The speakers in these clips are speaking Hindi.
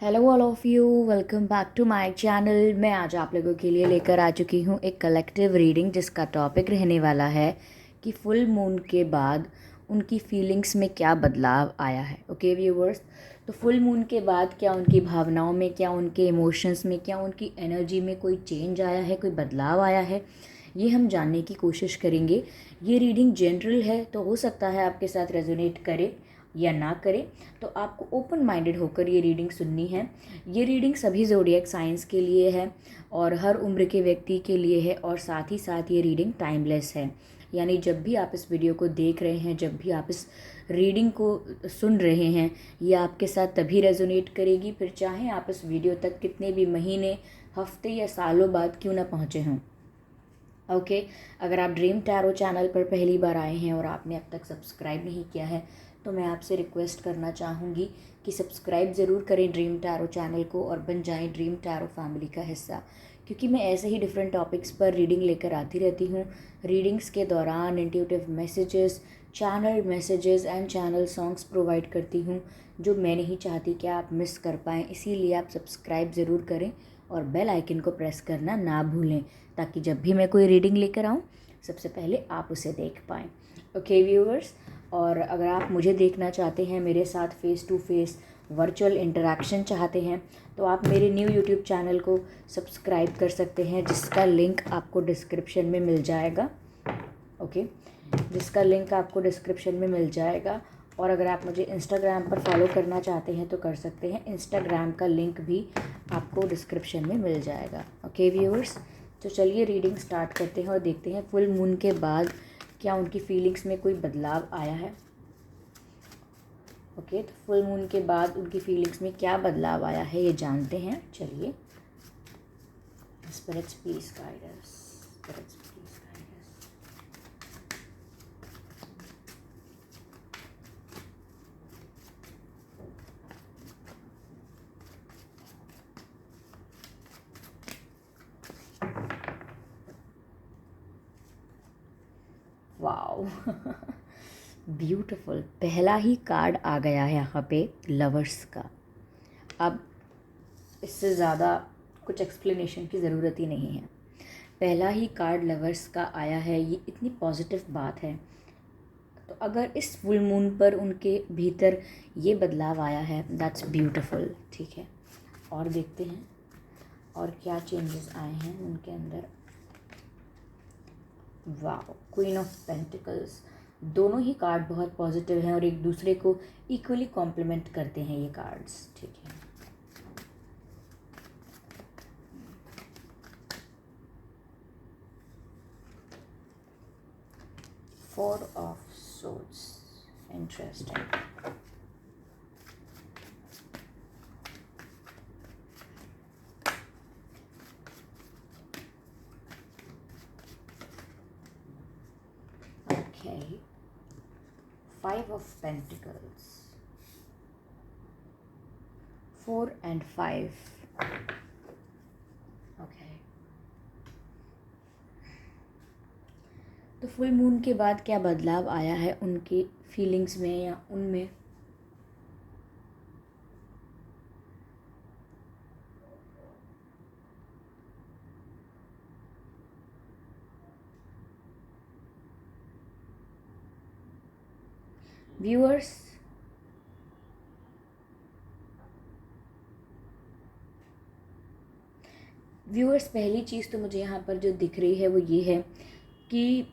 Hello all of you, welcome back to my channel. मैं आज आप लोगों के लिए लेकर आ चुकी हूँ एक कलेक्टिव रीडिंग जिसका टॉपिक रहने वाला है कि फुल मून के बाद उनकी फीलिंग्स में क्या बदलाव आया है। ओके व्यूवर्स, तो फुल मून के बाद क्या उनकी भावनाओं में, क्या उनके इमोशंस में, क्या उनकी एनर्जी में कोई चेंज आया है, कोई बदलाव आया है, ये हम जानने की कोशिश करेंगे। ये रीडिंग जनरल है तो हो सकता है आपके साथ रेजोनेट करे या ना करे, तो आपको ओपन माइंडेड होकर ये रीडिंग सुननी है। ये रीडिंग सभी ज़ोडिएक साइंस के लिए है और हर उम्र के व्यक्ति के लिए है, और साथ ही साथ ये रीडिंग टाइमलेस है। यानी जब भी आप इस वीडियो को देख रहे हैं, जब भी आप इस रीडिंग को सुन रहे हैं, ये आपके साथ तभी रेजोनेट करेगी, फिर चाहे आप इस वीडियो तक कितने भी महीने, हफ्ते या सालों बाद क्यों ना पहुँचे हों। ओके, अगर आप ड्रीम टैरो चैनल पर पहली बार आए हैं और आपने अब तक सब्सक्राइब नहीं किया है, तो मैं आपसे रिक्वेस्ट करना चाहूँगी कि सब्सक्राइब ज़रूर करें ड्रीम टैरो चैनल को और बन जाएं ड्रीम टैरो फैमिली का हिस्सा, क्योंकि मैं ऐसे ही डिफरेंट टॉपिक्स पर रीडिंग लेकर आती रहती हूँ। रीडिंग्स के दौरान intuitive messages, channel messages and channel songs provide करती हूँ जो मैं नहीं चाहती कि आप मिस कर पाएँ। इसीलिए आप सब्सक्राइब ज़रूर करें और बेल आइकन को प्रेस करना ना भूलें, ताकि जब भी मैं कोई रीडिंग लेकर आऊँ सबसे पहले आप उसे देख पाएँ। ओके व्यूअर्स, और अगर आप मुझे देखना चाहते हैं, मेरे साथ face to face virtual interaction चाहते हैं, तो आप मेरे न्यू यूट्यूब चैनल को सब्सक्राइब कर सकते हैं, जिसका लिंक आपको डिस्क्रिप्शन में मिल जाएगा। ओके, जिसका लिंक आपको डिस्क्रिप्शन में मिल जाएगा। और अगर आप मुझे इंस्टाग्राम पर फॉलो करना चाहते हैं तो कर सकते हैं, इंस्टाग्राम का लिंक भी आपको डिस्क्रिप्शन में मिल जाएगा। ओके व्यूअर्स, तो चलिए रीडिंग स्टार्ट करते हैं और देखते हैं फुल मून के बाद क्या उनकी फीलिंग्स में कोई बदलाव आया है। ओके, तो फुल मून के बाद उनकी फीलिंग्स में क्या बदलाव आया है ये जानते हैं। चलिए, spirits please guide us, spirits please guide us. Wow beautiful, पहला ही कार्ड आ गया है यहाँ पे लवर्स का। अब इससे ज़्यादा कुछ एक्सप्लेनेशन की ज़रूरत ही नहीं है। पहला ही कार्ड लवर्स का आया है, ये इतनी पॉजिटिव बात है। तो अगर इस फुल मून पर उनके भीतर ये बदलाव आया है, दैट्स ब्यूटीफुल। ठीक है, और देखते हैं और क्या चेंजेस आए हैं उनके अंदर। वाह, क्वीन ऑफ पेंटिकल्स, दोनों ही कार्ड बहुत पॉजिटिव हैं और एक दूसरे को इक्वली कॉम्प्लीमेंट करते हैं ये कार्ड्स। ठीक है, four of swords, interesting. Okay, five of pentacles, 4 and 5. Okay, तो फुल मून के बाद क्या बदलाव आया है उनकी फीलिंग्स में या उनमें। व्यूअर्स, पहली चीज़ तो मुझे यहाँ पर जो दिख रही है वो ये है कि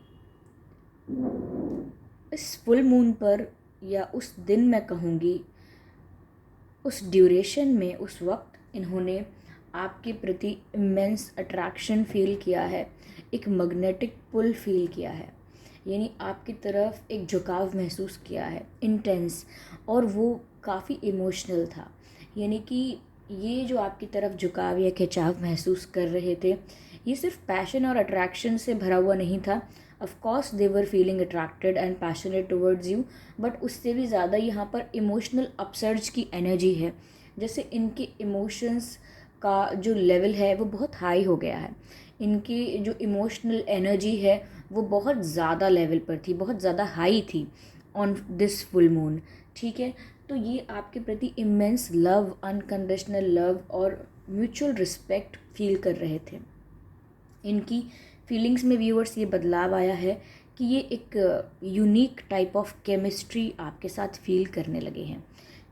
इस फुल मून पर, या उस दिन मैं कहूँगी, उस ड्यूरेशन में, उस वक्त इन्होंने आपके प्रति इमेंस अट्रैक्शन फील किया है, एक मैग्नेटिक पुल फील किया है, यानी आपकी तरफ एक झुकाव महसूस किया है, इंटेंस, और वो काफ़ी इमोशनल था। यानी कि ये जो आपकी तरफ झुकाव या खिंचाव महसूस कर रहे थे, ये सिर्फ पैशन और अट्रैक्शन से भरा हुआ नहीं था। Of course they were feeling attracted and passionate towards you, but उससे भी ज़्यादा यहाँ पर इमोशनल अपसर्ज की एनर्जी है। जैसे इनके इमोशंस का जो लेवल है वो बहुत हाई हो गया है, इनकी जो इमोशनल एनर्जी है वो बहुत ज़्यादा लेवल पर थी, बहुत ज़्यादा हाई थी। ऑन दिस फुल मून, ठीक है। तो ये आपके प्रति इमेंस लव, अनकंडीशनल लव और म्यूचुअल रिस्पेक्ट फील कर रहे थे। इनकी फीलिंग्स में व्यूअर्स ये बदलाव आया है कि ये एक यूनिक टाइप ऑफ केमिस्ट्री आपके साथ फील करने लगे हैं।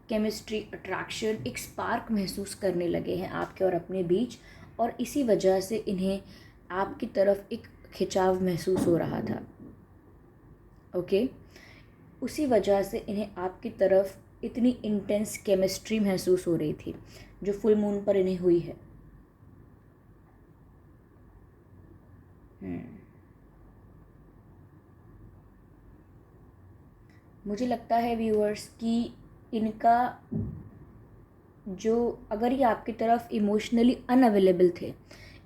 केमिस्ट्री, अट्रैक्शन, एक स्पार्क महसूस करने लगे हैं आपके और अपने बीच, और इसी वजह से इन्हें आपकी तरफ एक खिंचाव महसूस हो रहा था। ओके, उसी वजह से इन्हें आपकी तरफ इतनी इंटेंस केमिस्ट्री महसूस हो रही थी जो फुल मून पर इन्हें हुई है। मुझे लगता है व्यूअर्स कि इनका जो, अगर ये आपकी तरफ इमोशनली अनअवेलेबल थे,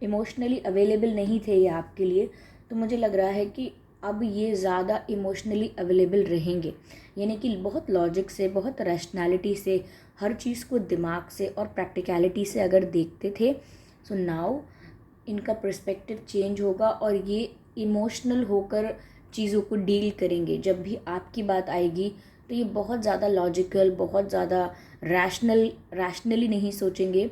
इमोशनली अवेलेबल नहीं थे ये आपके लिए, तो मुझे लग रहा है कि अब ये ज़्यादा इमोशनली अवेलेबल रहेंगे। यानी कि बहुत लॉजिक से, बहुत रैशनैलिटी से, हर चीज़ को दिमाग से और प्रैक्टिकलिटी से अगर देखते थे, सो नाउ इनका पर्सपेक्टिव चेंज होगा और ये इमोशनल होकर चीज़ों को डील करेंगे। जब भी आपकी बात आएगी तो ये बहुत ज़्यादा लॉजिकल, बहुत ज़्यादा रैशनली नहीं सोचेंगे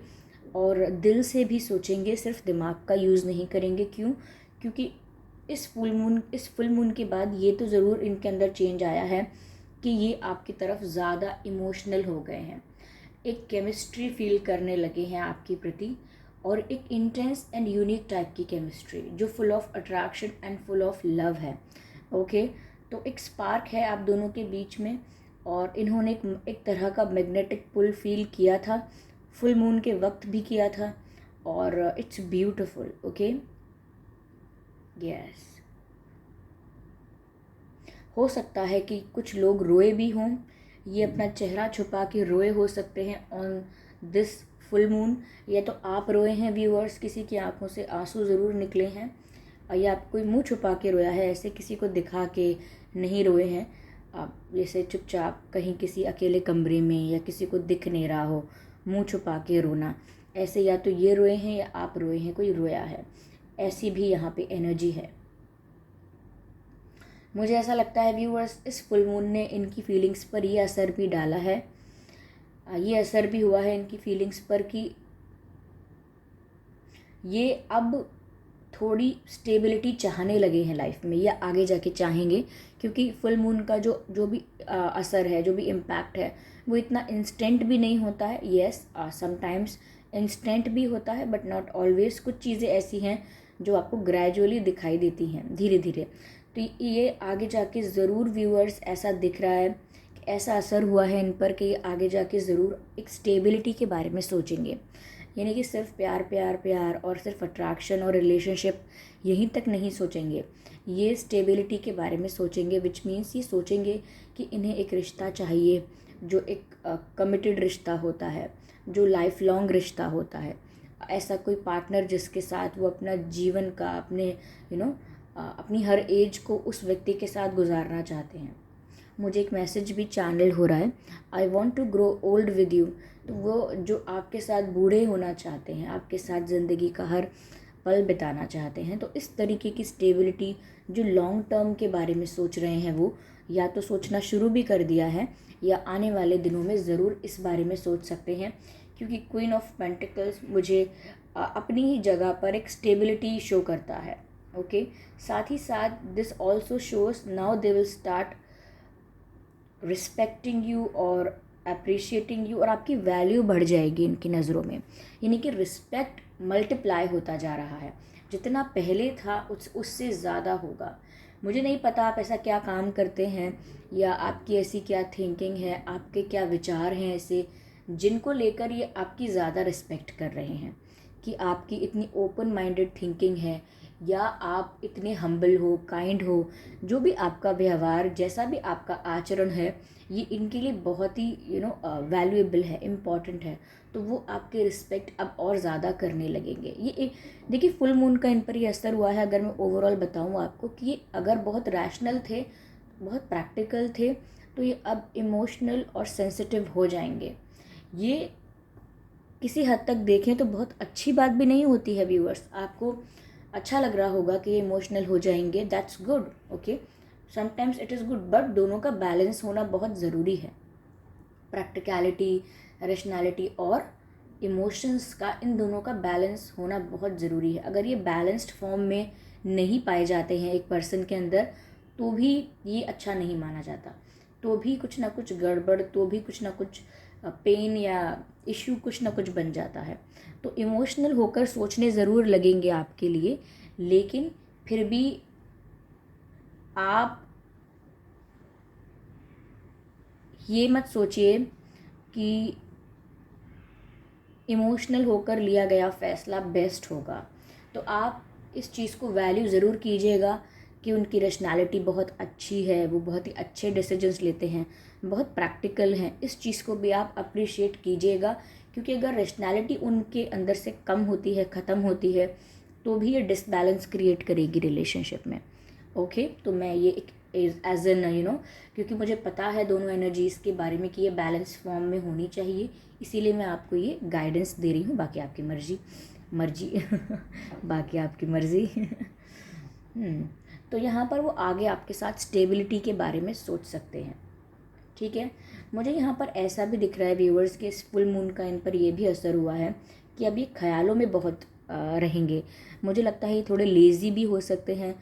और दिल से भी सोचेंगे, सिर्फ दिमाग का यूज़ नहीं करेंगे। क्यों? क्योंकि इस फुल मून के बाद ये तो ज़रूर इनके अंदर चेंज आया है कि ये आपकी तरफ ज़्यादा इमोशनल हो गए हैं, एक केमिस्ट्री फील करने लगे हैं आपके प्रति, और एक इंटेंस एंड यूनिक टाइप की केमिस्ट्री जो full of attraction and full of love है। ओके, तो एक स्पार्क है आप दोनों के बीच में, और इन्होंने एक तरह का मैग्नेटिक पुल फील किया था, फुल मून के वक्त भी किया था, और इट्स ब्यूटिफुल। ओके, यस, हो सकता है कि कुछ लोग रोए भी हों, ये अपना चेहरा छुपा के रोए हो सकते हैं ऑन दिस फुल मून, या तो आप रोए हैं व्यूअर्स, किसी की आंखों से आंसू ज़रूर निकले हैं, या कोई मुंह छुपा के रोया है, ऐसे किसी को दिखा के नहीं रोए हैं आप, जैसे चुपचाप कहीं किसी अकेले कमरे में या किसी को दिख नहीं रहा हो, मुंह छुपा के रोना, ऐसे या तो ये रोए हैं या आप रोए हैं, कोई रोया है, ऐसी भी यहाँ पे एनर्जी है। मुझे ऐसा लगता है व्यूअर्स, इस फुल मून ने इनकी फीलिंग्स पर ये असर भी डाला है, ये असर भी हुआ है इनकी फीलिंग्स पर कि ये अब थोड़ी स्टेबिलिटी चाहने लगे हैं लाइफ में, या आगे जाके चाहेंगे, क्योंकि फुल मून का जो भी असर है, जो भी इम्पैक्ट है, वो इतना इंस्टेंट भी नहीं होता है। येस, समटाइम्स इंस्टेंट भी होता है, बट नॉट ऑलवेज। कुछ चीज़ें ऐसी हैं जो आपको ग्रेजुअली दिखाई देती हैं, धीरे धीरे। तो ये आगे जाके ज़रूर व्यूअर्स ऐसा दिख रहा है, ऐसा असर हुआ है इन पर कि ये आगे जाके ज़रूर एक स्टेबिलिटी के बारे में सोचेंगे। यानी कि सिर्फ प्यार प्यार प्यार और सिर्फ अट्रैक्शन और रिलेशनशिप यहीं तक नहीं सोचेंगे, ये स्टेबिलिटी के बारे में सोचेंगे, विच मीन्स ये सोचेंगे कि इन्हें एक रिश्ता चाहिए जो एक कमिटेड रिश्ता होता है, जो लाइफ लॉन्ग रिश्ता होता है, ऐसा कोई पार्टनर जिसके साथ वो अपना जीवन का, अपने अपनी हर एज को उस व्यक्ति के साथ गुजारना चाहते हैं। मुझे एक मैसेज भी चैनल हो रहा है, I want to grow old with you. तो वो जो आपके साथ बूढ़े होना चाहते हैं, आपके साथ ज़िंदगी का हर पल बिताना चाहते हैं, तो इस तरीके की स्टेबिलिटी जो लॉन्ग टर्म के बारे में सोच रहे हैं, वो या तो सोचना शुरू भी कर दिया है या आने वाले दिनों में ज़रूर इस बारे में सोच सकते हैं, क्योंकि क्वीन ऑफ पेंटिकल्स मुझे अपनी ही जगह पर एक स्टेबिलिटी शो करता है। ओके, साथ ही साथ this also shows now they will start respecting you और अप्रिशिएटिंग यू, और आपकी वैल्यू बढ़ जाएगी इनकी नज़रों में। यानी कि रिस्पेक्ट मल्टीप्लाई होता जा रहा है, जितना पहले था उससे ज़्यादा होगा। मुझे नहीं पता आप ऐसा क्या काम करते हैं, या आपकी ऐसी क्या थिंकिंग है, आपके क्या विचार हैं ऐसे जिनको लेकर ये आपकी ज़्यादा रिस्पेक्ट कर रहे हैं, कि आपकी इतनी ओपन माइंडेड थिंकिंग है, या आप इतने हम्बल हो, काइंड हो, जो भी आपका व्यवहार, जैसा भी आपका आचरण है, ये इनके लिए बहुत ही वैल्यूएबल है, इम्पॉर्टेंट है। तो वो आपके रिस्पेक्ट अब और ज़्यादा करने लगेंगे। ये देखिए, फुल मून का इन पर ये असर हुआ है। अगर मैं ओवरऑल बताऊँ आपको कि ये अगर बहुत रैशनल थे, बहुत प्रैक्टिकल थे, तो ये अब इमोशनल और सेंसिटिव हो जाएंगे। ये किसी हद तक देखें तो बहुत अच्छी बात भी नहीं होती है व्यूअर्स, आपको अच्छा लग रहा होगा कि ये इमोशनल हो जाएंगे, that's good. Okay, sometimes it is good, but दोनों का बैलेंस होना बहुत ज़रूरी है। प्रैक्टिकलिटी, रैशनैलिटी और इमोशंस का, इन दोनों का बैलेंस होना बहुत ज़रूरी है। अगर ये बैलेंस्ड फॉर्म में नहीं पाए जाते हैं एक पर्सन के अंदर, तो भी ये अच्छा नहीं माना जाता, तो भी कुछ ना कुछ गड़बड़, तो भी कुछ ना कुछ पेन या इश्यू कुछ ना कुछ बन जाता है। तो इमोशनल होकर सोचने ज़रूर लगेंगे आपके लिए, लेकिन फिर भी आप ये मत सोचिए कि इमोशनल होकर लिया गया फ़ैसला बेस्ट होगा। तो आप इस चीज़ को वैल्यू ज़रूर कीजिएगा कि उनकी रैशनैलिटी बहुत अच्छी है, वो बहुत ही अच्छे डिसीजंस लेते हैं, बहुत प्रैक्टिकल हैं। इस चीज़ को भी आप अप्रिशिएट कीजिएगा, क्योंकि अगर रैशनैलिटी उनके अंदर से कम होती है, ख़त्म होती है, तो भी ये डिसबैलेंस क्रिएट करेगी रिलेशनशिप में। ओके, तो मैं ये एक एज एन क्योंकि मुझे पता है दोनों एनर्जीज़ के बारे में कि ये बैलेंस फॉर्म में होनी चाहिए, इसीलिए मैं आपको ये गाइडेंस दे रही हूँ। बाकी आपकी मर्जी मर्जी बाकी आपकी मर्ज़ी तो यहाँ पर वो आगे आपके साथ स्टेबिलिटी के बारे में सोच सकते हैं। ठीक है, मुझे यहाँ पर ऐसा भी दिख रहा है व्यूअर्स कि इस फुल मून का इन पर ये भी असर हुआ है कि अब ये ख्यालों में बहुत रहेंगे। मुझे लगता है ये थोड़े लेज़ी भी हो सकते हैं,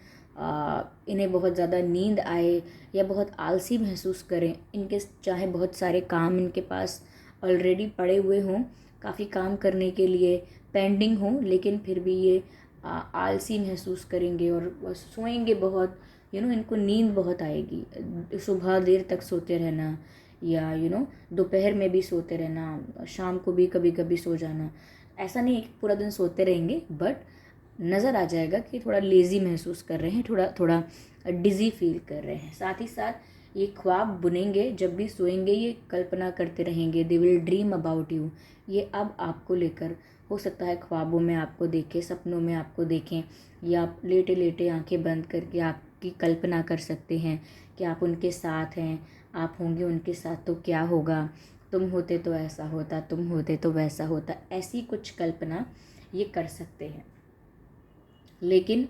इन्हें बहुत ज़्यादा नींद आए या बहुत आलसी महसूस करें। इनके चाहे बहुत सारे काम इनके पास ऑलरेडी पड़े हुए हों, काफ़ी काम करने के लिए पेंडिंग हों, लेकिन फिर भी ये आलसी महसूस करेंगे और सोएंगे बहुत। इनको नींद बहुत आएगी, सुबह देर तक सोते रहना, या दोपहर में भी सोते रहना, शाम को भी कभी कभी सो जाना। ऐसा नहीं कि पूरा दिन सोते रहेंगे, बट नज़र आ जाएगा कि थोड़ा लेज़ी महसूस कर रहे हैं, थोड़ा थोड़ा डिज़ी फील कर रहे हैं। साथ ही साथ ये ख्वाब बुनेंगे, जब भी सोएंगे ये कल्पना करते रहेंगे, they will dream about you. ये अब आपको लेकर, हो सकता है ख्वाबों में आपको देखें, सपनों में आपको देखें, या आप लेटे लेटे आंखें बंद करके आपकी कल्पना कर सकते हैं कि आप उनके साथ हैं, आप होंगे उनके साथ तो क्या होगा, तुम होते तो ऐसा होता, तुम होते तो वैसा होता। ऐसी कुछ कल्पना ये कर सकते हैं। लेकिन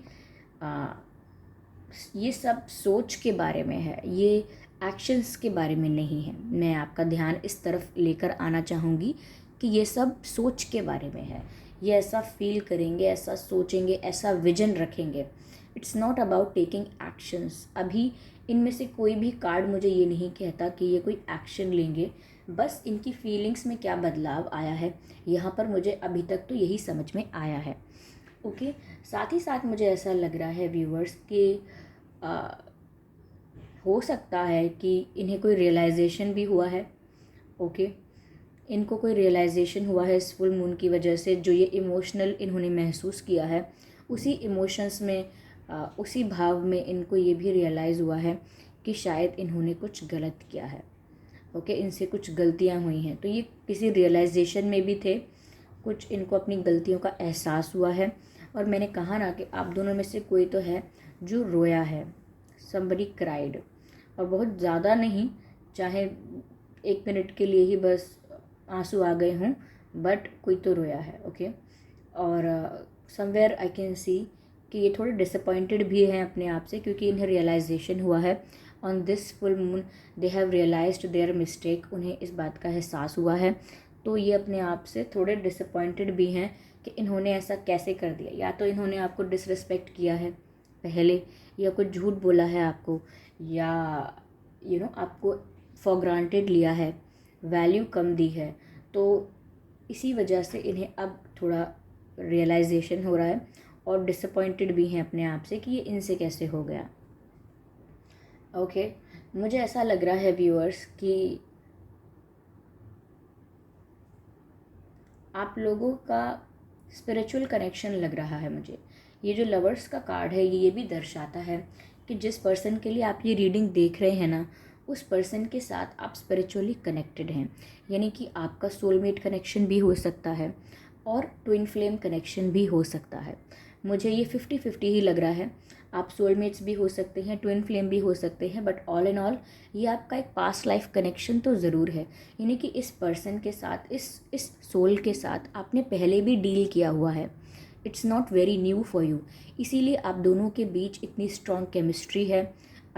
ये सब सोच के बारे में है, ये एक्शंस के बारे में नहीं है। मैं आपका ध्यान इस तरफ लेकर आना चाहूँगी कि ये सब सोच के बारे में है। ये ऐसा फील करेंगे, ऐसा सोचेंगे, ऐसा विजन रखेंगे। It's not about taking actions. अभी इनमें से कोई भी कार्ड मुझे ये नहीं कहता कि ये कोई एक्शन लेंगे, बस इनकी फीलिंग्स में क्या बदलाव आया है, यहाँ पर मुझे अभी तक तो यही समझ में आया है। ओके, साथ ही साथ मुझे ऐसा लग रहा है व्यूअर्स कि हो सकता है कि इन्हें कोई रियलाइजेशन भी हुआ है। ओके, इनको कोई रियलाइजेशन हुआ है इस फुल मून की वजह से। जो ये इमोशनल इन्होंने महसूस किया है, उसी इमोशंस में, उसी भाव में इनको ये भी रियलाइज़ हुआ है कि शायद इन्होंने कुछ गलत किया है। ओके, इनसे कुछ गलतियां हुई हैं, तो ये किसी रियलाइजेशन में भी थे। कुछ इनको अपनी गलतियों का एहसास हुआ है। और मैंने कहा ना कि आप दोनों में से कोई तो है जो रोया है, somebody क्राइड, और बहुत ज़्यादा नहीं, चाहे 1 मिनट के लिए ही बस आंसू आ गए हों, बट कोई तो रोया है। ओके, और समवेयर आई कैन सी कि ये थोड़े डिसअपॉइंटेड भी हैं अपने आप से, क्योंकि इन्हें रियलाइजेशन हुआ है on this full moon, they have realized their mistake. उन्हें इस बात का एहसास हुआ है, तो ये अपने आप से थोड़े डिसअपॉइंटेड भी हैं कि इन्होंने ऐसा कैसे कर दिया। या तो इन्होंने आपको डिसरिस्पेक्ट किया है पहले, या कुछ झूठ बोला है आपको, या आपको फॉर ग्रांटेड लिया है, वैल्यू कम दी है। तो इसी वजह से इन्हें अब थोड़ा रियलाइजेशन हो रहा है, और डिसअपॉइंटेड भी हैं अपने आप से कि ये इनसे कैसे हो गया। ओके, मुझे ऐसा लग रहा है व्यूअर्स कि आप लोगों का स्पिरिचुअल कनेक्शन लग रहा है मुझे। ये जो लवर्स का कार्ड है, ये भी दर्शाता है कि जिस पर्सन के लिए आप ये रीडिंग देख रहे हैं ना, उस पर्सन के साथ आप स्पिरिचुअली कनेक्टेड हैं। यानी कि आपका सोलमेट कनेक्शन भी हो सकता है और ट्विन फ्लेम कनेक्शन भी हो सकता है। मुझे ये 50-50 ही लग रहा है। आप सोलमेट्स भी हो सकते हैं, ट्विन फ्लेम भी हो सकते हैं, बट ऑल इन ऑल ये आपका एक पास्ट लाइफ कनेक्शन तो ज़रूर है। यानी कि इस पर्सन के साथ, इस सोल के साथ आपने पहले भी डील किया हुआ है। It's not very new for you, इसीलिए आप दोनों के बीच इतनी स्ट्रॉन्ग केमिस्ट्री है,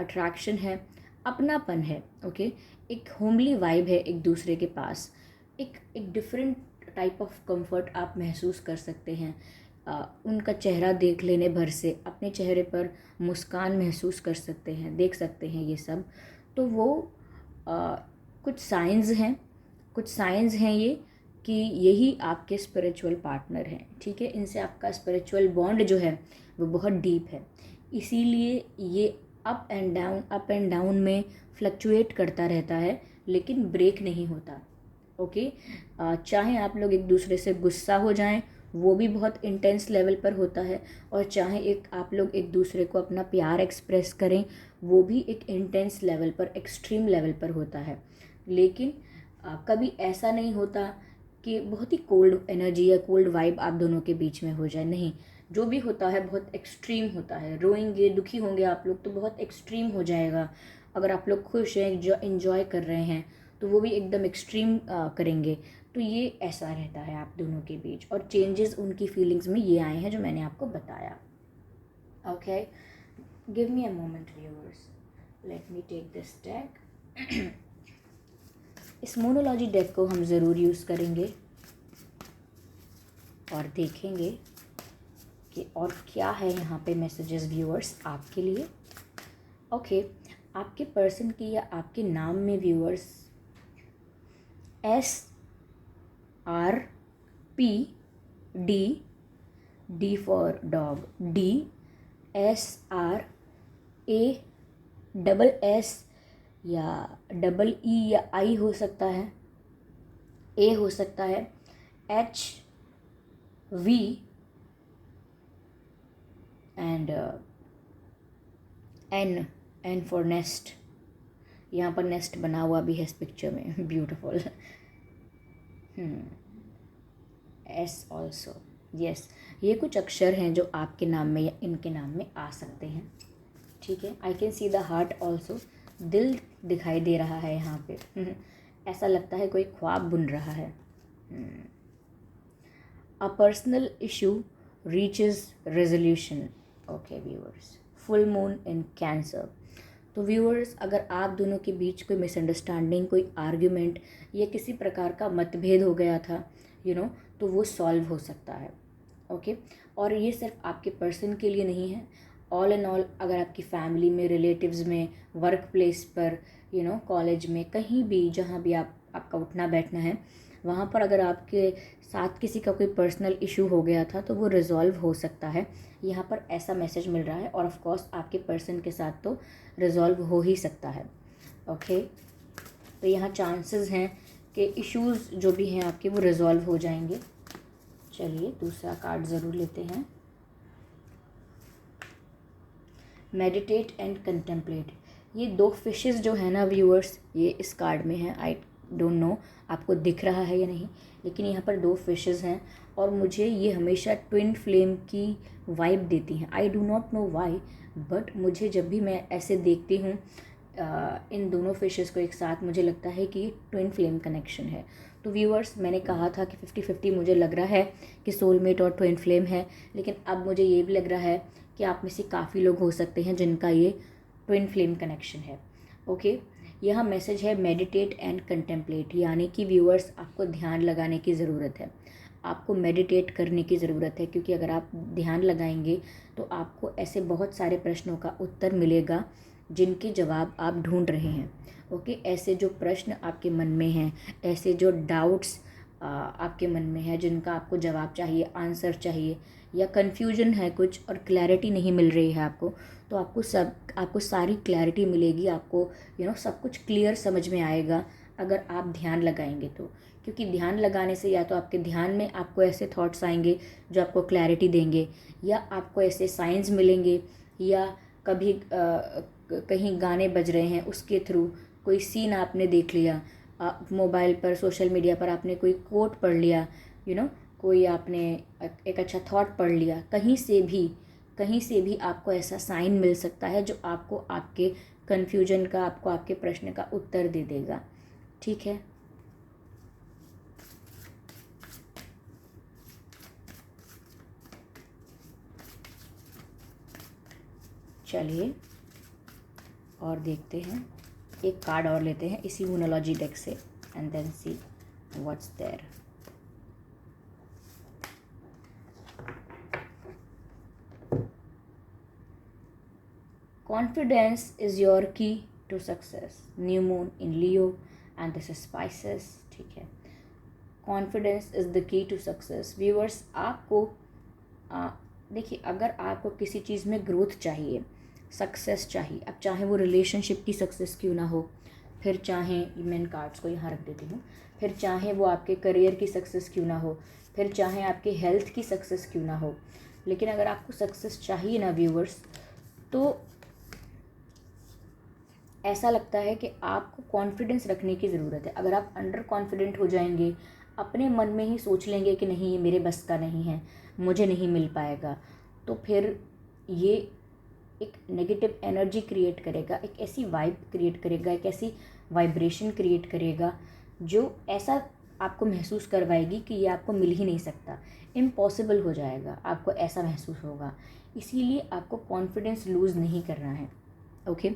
अट्रैक्शन है, अपनापन है, ओके। एक होमली वाइब है एक दूसरे के पास, एक डिफरेंट टाइप ऑफ कंफर्ट आप महसूस कर सकते हैं। उनका चेहरा देख लेने भर से अपने चेहरे पर मुस्कान महसूस कर सकते हैं, देख सकते हैं ये सब। तो वो आ, कुछ साइंस हैं ये कि यही आपके स्पिरिचुअल पार्टनर हैं, ठीक है। इनसे आपका स्पिरिचुअल बॉन्ड जो है वो बहुत डीप है, इसीलिए ये अप एंड डाउन में फ्लक्चुएट करता रहता है, लेकिन ब्रेक नहीं होता, ओके। चाहे आप लोग एक दूसरे से गुस्सा हो जाएं, वो भी बहुत इंटेंस लेवल पर होता है, और चाहे आप लोग एक दूसरे को अपना प्यार एक्सप्रेस करें, वो भी एक इंटेंस लेवल पर, एक्सट्रीम लेवल पर होता है। लेकिन कभी ऐसा नहीं होता कि बहुत ही कोल्ड एनर्जी या कोल्ड वाइब आप दोनों के बीच में हो जाए, नहीं। जो भी होता है बहुत एक्सट्रीम होता है। रोएंगे, दुखी होंगे आप लोग तो बहुत एक्सट्रीम हो जाएगा। अगर आप लोग खुश हैं, जो इन्जॉय कर रहे हैं, तो वो भी एकदम एक्सट्रीम करेंगे। तो ये ऐसा रहता है आप दोनों के बीच, और चेंजेस उनकी फीलिंग्स में ये आए हैं जो मैंने आपको बताया, okay. Give me a moment viewers, let me take this deck. इस मोनोलॉजी डेक को हम ज़रूर यूज़ करेंगे और देखेंगे कि और क्या है यहाँ पे मैसेजेस व्यूअर्स आपके लिए, ओके। आपके पर्सन की या आपके नाम में viewers SRPD, D for dog, DSRASS या EE या I हो सकता है, A हो सकता है, HV and N for nest. यहाँ पर नेस्ट बना हुआ भी है इस पिक्चर में, ब्यूटीफुल। S also, yes. ये कुछ अक्षर हैं जो आपके नाम में या इनके नाम में आ सकते हैं, ठीक है। आई can see the heart also, दिल दिखाई दे रहा है यहाँ पे। ऐसा लगता है कोई ख्वाब बुन रहा है। A personal issue reaches resolution, okay viewers. Full moon in cancer. तो व्यूअर्स, अगर आप दोनों के बीच कोई मिसअंडरस्टैंडिंग, कोई आर्ग्यूमेंट या किसी प्रकार का मतभेद हो गया था, तो वो सॉल्व हो सकता है, ओके। और ये सिर्फ आपके पर्सन के लिए नहीं है, ऑल एंड ऑल। अगर आपकी फैमिली में, रिलेटिव्स में, वर्क प्लेस पर, कॉलेज में, कहीं भी जहाँ भी आपका उठना बैठना है, वहाँ पर अगर आपके साथ किसी का कोई पर्सनल इशू हो गया था तो वो रिजॉल्व हो सकता है। यहाँ पर ऐसा मैसेज मिल रहा है, और ऑफ कोर्स आपके पर्सन के साथ तो रिजॉल्व हो ही सकता है, ओके। तो यहाँ चांसेस हैं कि इश्यूज़ जो भी हैं आपके वो रिजॉल्व हो जाएंगे। चलिए दूसरा कार्ड ज़रूर लेते हैं। Meditate and contemplate. ये 2 फिशेस जो है ना व्यूअर्स, ये इस कार्ड में है। आई डोंट नो आपको दिख रहा है या नहीं, लेकिन यहाँ पर 2 फिशेस हैं, और मुझे ये हमेशा ट्विन फ्लेम की वाइब देती हैं। I do not know why, but मुझे जब भी मैं ऐसे देखती हूँ इन दोनों फिशेस को एक साथ, मुझे लगता है कि ट्विन फ्लेम कनेक्शन है। तो व्यूअर्स, मैंने कहा था कि 50-50 मुझे लग रहा है कि सोलमेट और ट्विन फ्लेम है, लेकिन अब मुझे ये भी लग रहा है कि आप में से काफ़ी लोग हो सकते हैं जिनका ये ट्विन फ्लेम कनेक्शन है, ओके। यह मैसेज है मेडिटेट एंड कंटेम्पलेट, यानी कि व्यूअर्स आपको ध्यान लगाने की ज़रूरत है, आपको मेडिटेट करने की ज़रूरत है, क्योंकि अगर आप ध्यान लगाएंगे तो आपको ऐसे बहुत सारे प्रश्नों का उत्तर मिलेगा जिनके जवाब आप ढूंढ रहे हैं, ओके। ऐसे जो प्रश्न आपके मन में हैं, ऐसे जो डाउट्स आपके मन में है, जिनका आपको जवाब चाहिए, आंसर चाहिए, या कन्फ्यूजन है कुछ और क्लैरिटी नहीं मिल रही है आपको, तो आपको सारी क्लैरिटी मिलेगी। आपको सब कुछ क्लियर समझ में आएगा अगर आप ध्यान लगाएंगे तो। क्योंकि ध्यान लगाने से या तो आपके ध्यान में आपको ऐसे थॉट्स आएंगे जो आपको क्लैरिटी देंगे, या आपको ऐसे साइंस मिलेंगे, या कभी कहीं गाने बज रहे हैं उसके थ्रू, कोई सीन आपने देख लिया मोबाइल पर, सोशल मीडिया पर आपने कोई कोट पढ़ लिया, कोई आपने एक अच्छा थॉट पढ़ लिया, कहीं से भी आपको ऐसा साइन मिल सकता है जो आपको आपके कन्फ्यूजन का, आपको आपके प्रश्न का उत्तर दे देगा, ठीक है। चलिए और देखते हैं, एक कार्ड और लेते हैं इसी मूनोलॉजी डेक से and then see what's there. Confidence is your key to success. New moon in Leo and this is Pisces. ठीक है, confidence is the key to success. Viewers, आपको देखिए, अगर आपको किसी चीज़ में ग्रोथ चाहिए, सक्सेस चाहिए, अब चाहे वो रिलेशनशिप की सक्सेस क्यों ना हो, फिर चाहे मैं इन कार्ड्स को यहाँ रख देती हूँ, फिर चाहे वो आपके करियर की सक्सेस क्यों ना हो, फिर चाहे आपके हेल्थ की सक्सेस क्यों ना हो, लेकिन अगर आपको सक्सेस चाहिए ना व्यूअर्स, तो ऐसा लगता है कि आपको कॉन्फिडेंस रखने की ज़रूरत है। अगर आप अंडर कॉन्फिडेंट हो जाएंगे, अपने मन में ही सोच लेंगे कि नहीं ये मेरे बस का नहीं है, मुझे नहीं मिल पाएगा, तो फिर ये एक नेगेटिव एनर्जी क्रिएट करेगा, एक ऐसी वाइब क्रिएट करेगा, एक ऐसी वाइब्रेशन क्रिएट करेगा जो ऐसा आपको महसूस करवाएगी कि ये आपको मिल ही नहीं सकता, इम्पॉसिबल हो जाएगा, आपको ऐसा महसूस होगा। इसीलिए आपको कॉन्फिडेंस लूज़ नहीं करना है। Okay,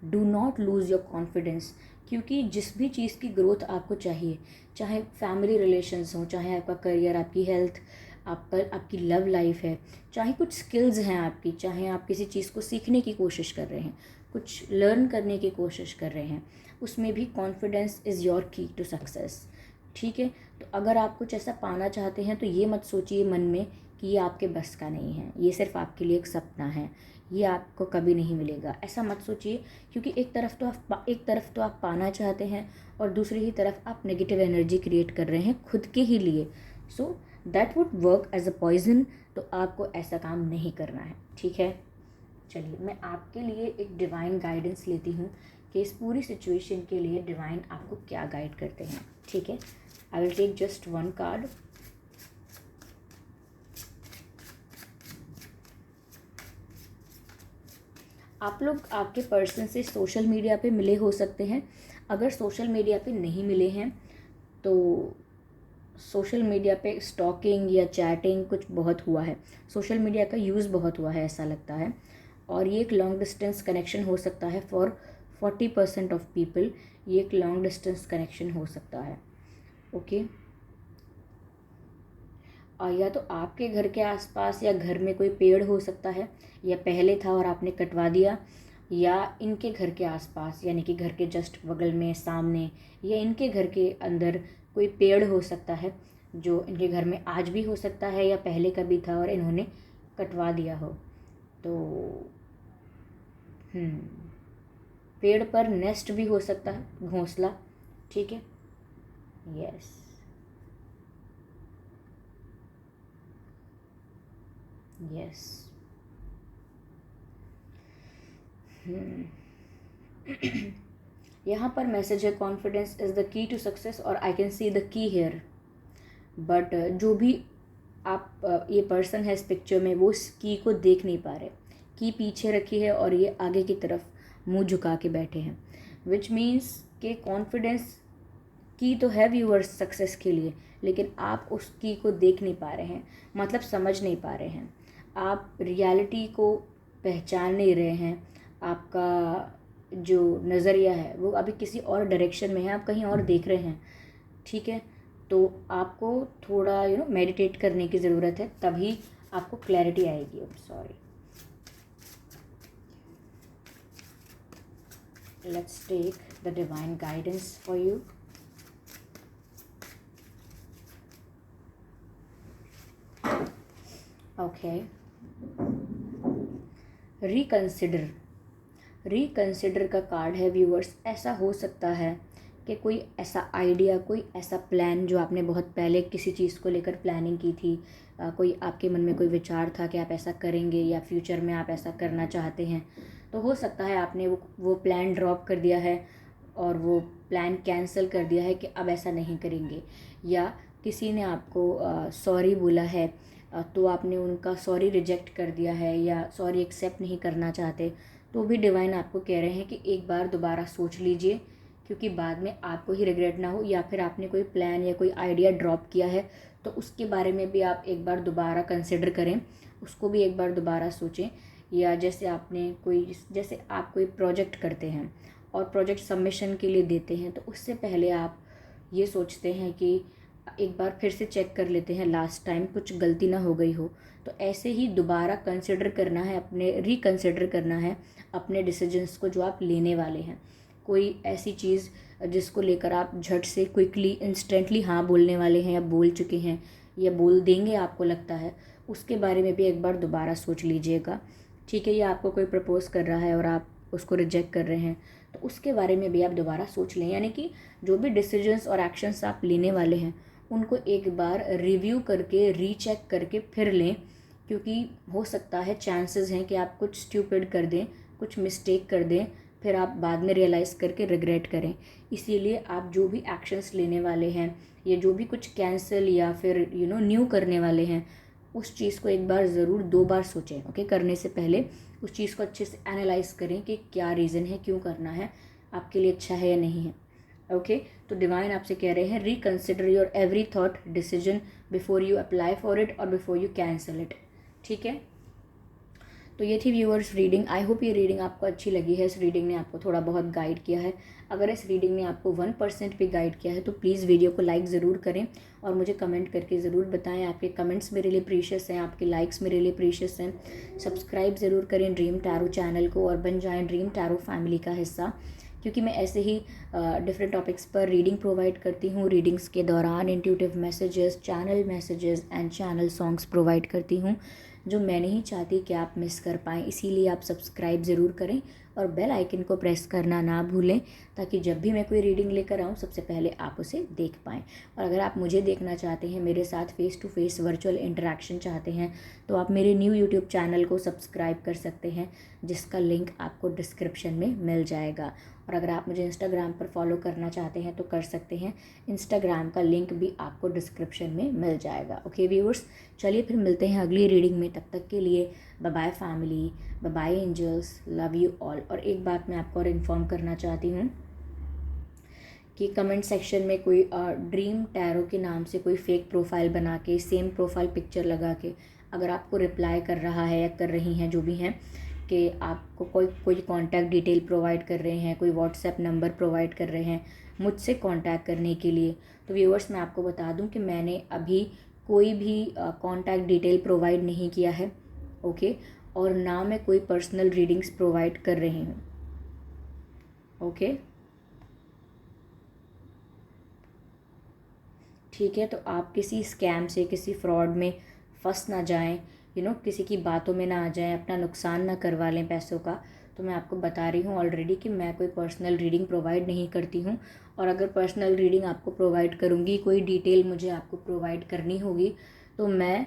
do not lose your confidence, क्योंकि जिस भी चीज़ की ग्रोथ आपको चाहिए, चाहे फैमिली रिलेशंस हो, चाहे आपका करियर, आपकी हेल्थ, आपकी लव लाइफ है, चाहे कुछ स्किल्स हैं आपकी, चाहे आप किसी चीज़ को सीखने की कोशिश कर रहे हैं, कुछ लर्न करने की कोशिश कर रहे हैं, उसमें भी कॉन्फिडेंस इज़ योर की टू सक्सेस। ठीक है, तो अगर आप कुछ ऐसा पाना चाहते हैं तो ये मत सोचिए मन में कि ये आपके बस का नहीं है, ये सिर्फ आपके लिए एक सपना है, ये आपको कभी नहीं मिलेगा, ऐसा मत सोचिए। क्योंकि एक तरफ तो आप पाना चाहते हैं और दूसरी ही तरफ आप नेगेटिव एनर्जी क्रिएट कर रहे हैं खुद के ही लिए। So that would work as a poison. तो आपको ऐसा काम नहीं करना है, ठीक है। चलिए, मैं आपके लिए एक डिवाइन गाइडेंस लेती हूँ कि इस पूरी सिचुएशन के लिए डिवाइन आपको क्या गाइड करते हैं। ठीक है, I will take just one card. आप लोग आपके पर्सन से सोशल मीडिया पे मिले हो सकते हैं। अगर सोशल मीडिया पे नहीं मिले हैं तो सोशल मीडिया पे स्टॉकिंग या चैटिंग कुछ बहुत हुआ है, सोशल मीडिया का यूज़ बहुत हुआ है ऐसा लगता है। और ये एक लॉन्ग डिस्टेंस कनेक्शन हो सकता है फॉर 40% ऑफ पीपल। ये एक लॉन्ग डिस्टेंस कनेक्शन हो सकता है। ओके, या तो आपके घर के आसपास या घर में कोई पेड़ हो सकता है, या पहले था और आपने कटवा दिया, या इनके घर के आसपास यानी कि घर के जस्ट बगल में, सामने, या इनके घर के अंदर कोई पेड़ हो सकता है जो इनके घर में आज भी हो सकता है या पहले का भी था और इन्होंने कटवा दिया हो। तो पेड़ पर नेस्ट भी हो सकता है, घोंसला। ठीक है, यस। यस, यहाँ पर मैसेज है confidence is the key to success और I can see the key here. But जो भी आप ये पर्सन है इस पिक्चर में, वो इस की को देख नहीं पा रहे। की पीछे रखी है और ये आगे की तरफ मुंह झुका के बैठे हैं, विच मीन्स के कॉन्फिडेंस की तो है व्यूअर्स सक्सेस के लिए, लेकिन आप उस की को देख नहीं पा रहे हैं, मतलब समझ नहीं पा रहे हैं, आप रियलिटी को पहचान नहीं रहे हैं। आपका जो नज़रिया है वो अभी किसी और डायरेक्शन में है, आप कहीं और देख रहे हैं। ठीक है, तो आपको थोड़ा मेडिटेट करने की ज़रूरत है, तभी आपको क्लैरिटी आएगी। Sorry, let's take the divine guidance for you. Okay, reconsider का कार्ड है व्यूअर्स। ऐसा हो सकता है कि कोई ऐसा आइडिया, कोई ऐसा प्लान जो आपने बहुत पहले किसी चीज़ को लेकर प्लानिंग की थी, कोई आपके मन में कोई विचार था कि आप ऐसा करेंगे या फ्यूचर में आप ऐसा करना चाहते हैं, तो हो सकता है आपने वो प्लान ड्रॉप कर दिया है और वो प्लान कैंसिल कर दिया है कि अब ऐसा नहीं करेंगे, या किसी ने आपको सॉरी बोला है तो आपने उनका सॉरी रिजेक्ट कर दिया है या सॉरी एक्सेप्ट नहीं करना चाहते, तो भी डिवाइन आपको कह रहे हैं कि एक बार दोबारा सोच लीजिए, क्योंकि बाद में आपको ही रिग्रेट ना हो। या फिर आपने कोई प्लान या कोई आइडिया ड्रॉप किया है तो उसके बारे में भी आप एक बार दोबारा कंसिडर करें, उसको भी एक बार दोबारा सोचें। या जैसे आप कोई प्रोजेक्ट करते हैं और प्रोजेक्ट सबमिशन के लिए देते हैं, तो उससे पहले आप ये सोचते हैं कि एक बार फिर से चेक कर लेते हैं लास्ट टाइम कुछ गलती ना हो गई हो। तो ऐसे ही दोबारा कंसिडर करना है, रिकंसिडर करना है अपने डिसीजंस को जो आप लेने वाले हैं। कोई ऐसी चीज़ जिसको लेकर आप झट से क्विकली इंस्टेंटली हाँ बोलने वाले हैं या बोल चुके हैं या बोल देंगे आपको लगता है, उसके बारे में भी एक बार दोबारा सोच लीजिएगा। ठीक है, ये आपको कोई प्रपोज़ कर रहा है और आप उसको रिजेक्ट कर रहे हैं, तो उसके बारे में भी आप दोबारा सोच लें। यानी कि जो भी डिसीजंस और एक्शंस आप लेने वाले हैं उनको एक बार रिव्यू करके, रीचेक करके फिर लें, क्योंकि हो सकता है, चांसेस हैं कि आप कुछ स्टूपिड कर दें, कुछ मिस्टेक कर दें, फिर आप बाद में रियलाइज़ करके रिग्रेट करें। इसीलिए आप जो भी एक्शंस लेने वाले हैं या जो भी कुछ कैंसिल या फिर न्यू करने वाले हैं, उस चीज़ को एक बार ज़रूर 2 बार सोचें। ओके, करने से पहले उस चीज़ को अच्छे से एनालाइज करें कि क्या रीज़न है, क्यों करना है, आपके लिए अच्छा है या नहीं है। ओके, तो डिवाइन आपसे कह रहे हैं reconsider your every thought decision before you apply for it और बिफोर यू कैंसिल इट। ठीक है, तो ये थी व्यूअर्स रीडिंग। आई होप ये रीडिंग आपको अच्छी लगी है, इस रीडिंग ने आपको थोड़ा बहुत गाइड किया है। अगर इस रीडिंग ने आपको 1% भी गाइड किया है तो प्लीज़ वीडियो को लाइक ज़रूर करें और मुझे कमेंट करके ज़रूर बताएं। आपके कमेंट्स मेरे लिए प्रीशियस हैं, आपके लाइक्स मेरे लिए प्रीशियस हैं। सब्सक्राइब ज़रूर करें ड्रीम टैरो चैनल को और बन जाएं ड्रीम टैरो फैमिली का हिस्सा, क्योंकि मैं ऐसे ही डिफरेंट टॉपिक्स पर रीडिंग प्रोवाइड करती हूँ। रीडिंग्स के दौरान intuitive messages, channel messages and channel songs provide करती हूँ जो मैं नहीं चाहती कि आप मिस कर पाएँ। इसीलिए आप सब्सक्राइब ज़रूर करें और बेल आइकन को प्रेस करना ना भूलें, ताकि जब भी मैं कोई रीडिंग लेकर आऊँ सबसे पहले आप उसे देख पाएँ। और अगर आप मुझे देखना चाहते हैं, मेरे साथ face to face virtual interaction चाहते हैं, तो आप मेरे न्यू यूट्यूब चैनल को सब्सक्राइब कर सकते हैं, जिसका लिंक आपको डिस्क्रिप्शन में मिल जाएगा। और अगर आप मुझे इंस्टाग्राम पर फॉलो करना चाहते हैं तो कर सकते हैं, इंस्टाग्राम का लिंक भी आपको डिस्क्रिप्शन में मिल जाएगा। ओके व्यूअर्स, चलिए फिर मिलते हैं अगली रीडिंग में। तब तक के लिए bye bye family, bye bye angels, love you all. और एक बात मैं आपको और इन्फॉर्म करना चाहती हूँ कि कमेंट सेक्शन में कोई ड्रीम टैरो के नाम से कोई फेक प्रोफाइल बना के, सेम प्रोफाइल पिक्चर लगा के अगर आपको रिप्लाई कर रहा है या कर रही हैं, जो भी हैं, कि आपको कोई कांटेक्ट डिटेल प्रोवाइड कर रहे हैं, कोई व्हाट्सएप नंबर प्रोवाइड कर रहे हैं मुझसे कांटेक्ट करने के लिए, तो व्यूअर्स मैं आपको बता दूं कि मैंने अभी कोई भी कांटेक्ट डिटेल प्रोवाइड नहीं किया है। ओके, और ना मैं कोई पर्सनल रीडिंग्स प्रोवाइड कर रही हूँ। ओके, ठीक है, तो आप किसी स्कैम से, किसी फ्रॉड में फंस ना जाएं, किसी की बातों में ना आ जाएं, अपना नुकसान ना करवा लें पैसों का। तो मैं आपको बता रही हूँ ऑलरेडी कि मैं कोई पर्सनल रीडिंग प्रोवाइड नहीं करती हूँ। और अगर पर्सनल रीडिंग आपको प्रोवाइड करूँगी, कोई डिटेल मुझे आपको प्रोवाइड करनी होगी, तो मैं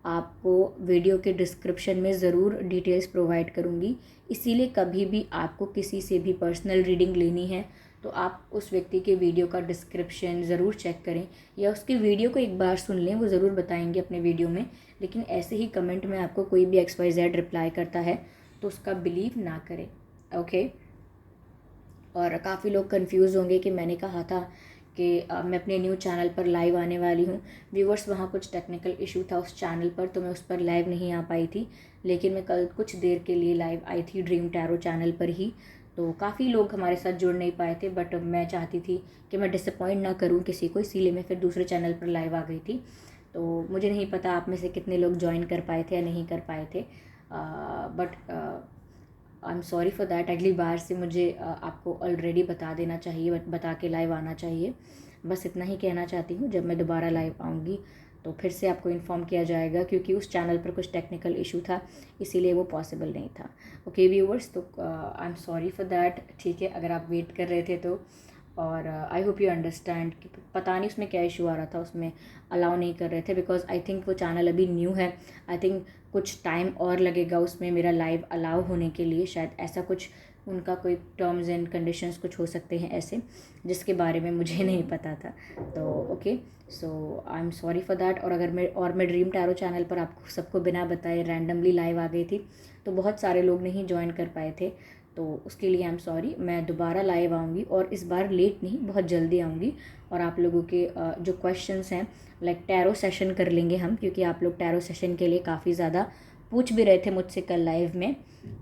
आपको वीडियो के डिस्क्रिप्शन में ज़रूर डिटेल्स प्रोवाइड करूँगी। इसीलिए कभी भी आपको किसी से भी पर्सनल रीडिंग लेनी है तो आप उस व्यक्ति के वीडियो का डिस्क्रिप्शन ज़रूर चेक करें या उसकी वीडियो को एक बार सुन लें, वो ज़रूर बताएंगे अपने वीडियो में। लेकिन ऐसे ही कमेंट में आपको कोई भी XYZ रिप्लाई करता है तो उसका बिलीव ना करें। ओके, और काफ़ी लोग कंफ्यूज होंगे कि मैंने कहा था कि मैं अपने न्यू चैनल पर लाइव आने वाली हूँ। व्यूवर्स, वहाँ कुछ टेक्निकल इशू था उस चैनल पर, तो मैं उस पर लाइव नहीं आ पाई थी, लेकिन मैं कल कुछ देर के लिए लाइव आई थी ड्रीम टैरो चैनल पर ही। तो काफ़ी लोग हमारे साथ जुड़ नहीं पाए थे, बट मैं चाहती थी कि मैं डिसअपॉइंट ना करूं किसी को, इसीलिए मैं फिर दूसरे चैनल पर लाइव आ गई थी। तो मुझे नहीं पता आप में से कितने लोग ज्वाइन कर पाए थे या नहीं कर पाए थे, but I am sorry for that. अगली बार से मुझे आपको ऑलरेडी बता देना चाहिए, बता के लाइव आना चाहिए। बस इतना ही कहना चाहती हूँ। जब मैं दोबारा लाइव आऊँगी तो फिर से आपको इन्फॉर्म किया जाएगा, क्योंकि उस चैनल पर कुछ टेक्निकल इशू था, इसीलिए वो पॉसिबल नहीं था। ओके व्यूवर्स, तो I am sorry for that. ठीक है, अगर आप वेट कर रहे थे तो, और आई होप यू अंडरस्टैंड कि पता नहीं उसमें क्या इशू आ रहा था, उसमें अलाउ नहीं कर रहे थे, बिकॉज आई थिंक वो चैनल अभी न्यू है। आई थिंक कुछ टाइम और लगेगा उसमें मेरा लाइव अलाउ होने के लिए, शायद ऐसा कुछ उनका कोई टर्म्स एंड कंडीशंस कुछ हो सकते हैं ऐसे, जिसके बारे में मुझे नहीं पता था। तो okay, so I am sorry for that. और अगर मैं ड्रीम टैरो चैनल पर आपको सबको बिना बताए रैंडमली लाइव आ गई थी, तो बहुत सारे लोग नहीं ज्वाइन कर पाए थे, तो उसके लिए आई एम सॉरी। मैं दोबारा लाइव आऊँगी और इस बार लेट नहीं, बहुत जल्दी आऊँगी, और आप लोगों के जो क्वेश्चंस हैं, लाइक टैरो सेशन कर लेंगे हम, क्योंकि आप लोग टैरो सेशन के लिए काफ़ी ज़्यादा पूछ भी रहे थे मुझसे कल लाइव में।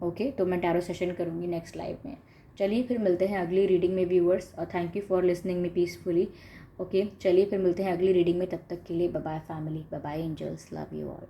ओके, तो मैं टैरो सेशन करूँगी नेक्स्ट लाइव में। चलिए फिर मिलते हैं अगली रीडिंग में व्यूअर्स, और thank you for listening me peacefully. Okay, चलिए फिर मिलते हैं अगली रीडिंग में, तब तक के लिए bye bye family, bye bye angels, love you all.